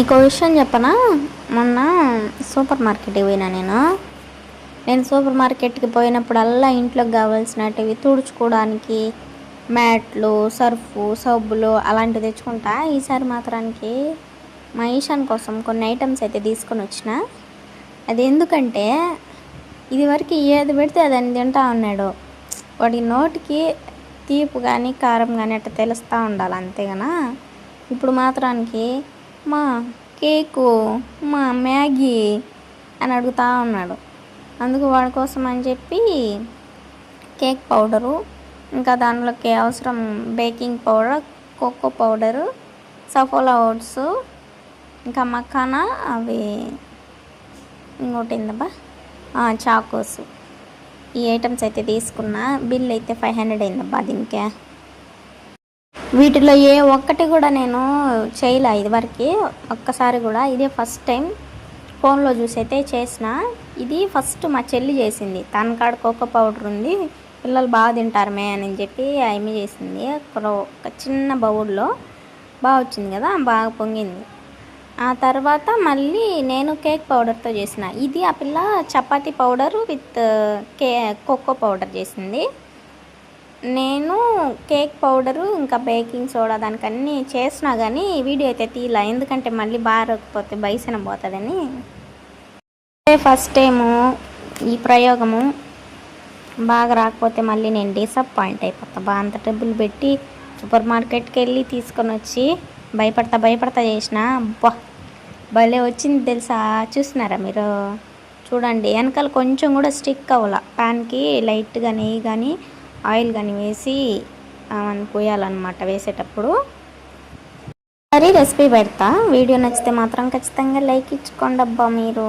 మీకు విషయం చెప్పనా, మొన్న సూపర్ మార్కెట్కి పోయినా. నేను సూపర్ మార్కెట్కి పోయినప్పుడల్లా ఇంట్లోకి కావాల్సినవి తుడుచుకోవడానికి మ్యాట్లు, సర్ఫు, సబ్బులు అలాంటివి తెచ్చుకుంటా. ఈసారి మాత్రానికి మా ఈశాన్ కోసం కొన్ని ఐటమ్స్ అయితే తీసుకొని వచ్చిన. అది ఎందుకంటే ఇదివరకు ఏది పెడితే అదని తింటా ఉన్నాడు. వాడి నోటికి తీపి కానీ కారం కానీ అట్లా తెలుస్తూ ఉండాలి అంతేగానా. ఇప్పుడు మాత్రానికి మా కేకు, మా మ్యాగీ అని అడుగుతూ ఉన్నాడు. అందుకు వాడి కోసం అని చెప్పి కేక్ పౌడరు, ఇంకా దానిలోకి అవసరం baking powder, cocoa powder, Saffola oats, ఇంకా మకానా, అవి ఇంకోటి ఏందబ్బా చాకోస్, ఈ ఐటమ్స్ అయితే తీసుకున్నా. బిల్ అయితే 500 అయిందబ్బా దీనికే. వీటిలో ఏ ఒక్కటి కూడా నేను చేయలే ఇదివరకు ఒక్కసారి కూడా. ఇదే ఫస్ట్ టైం ఫోన్లో చూసి అయితే చేసిన. ఇది ఫస్ట్ మా చెల్లి చేసింది. తన కాడ కోకో పౌడర్ ఉంది, పిల్లలు బాగా తింటారు మే అని చెప్పి ఆమె చేసింది. ఒక చిన్న బౌల్లో బాగా వచ్చింది కదా, బాగా పొంగింది. ఆ తర్వాత మళ్ళీ నేను కేక్ పౌడర్తో చేసిన. ఇది ఆ పిల్ల చపాతీ పౌడరు విత్ కోకో పౌడర్ చేసింది. నేను కేక్ పౌడరు ఇంకా బేకింగ్ సోడా దానికి అన్నీ చేసినా కానీ వీడియో అయితే తీయలే, ఎందుకంటే మళ్ళీ బాగా రాకపోతే బయసన పోతుందని. ఫస్ట్ టైము ఈ ప్రయోగము బాగా రాకపోతే మళ్ళీ నేను డిసప్పాయింట్ అయిపోతా. అంత డబ్బులు పెట్టి సూపర్ మార్కెట్కి వెళ్ళి తీసుకొని వచ్చి భయపడతా చేసిన. భలే వచ్చింది తెలుసా. చూస్తున్నారా మీరు? చూడండి, వెనకాల కొంచెం కూడా స్టిక్ అవ్వాల. ప్యాన్కి లైట్గా నెయ్యి కానీ ఆయిల్ కానీ వేసి పోయాలన్నమాట వేసేటప్పుడు. సరే రెసిపీ పెడతా. వీడియో నచ్చితే మాత్రం ఖచ్చితంగా లైక్ ఇచ్చుకోండి అబ్బా మీరు.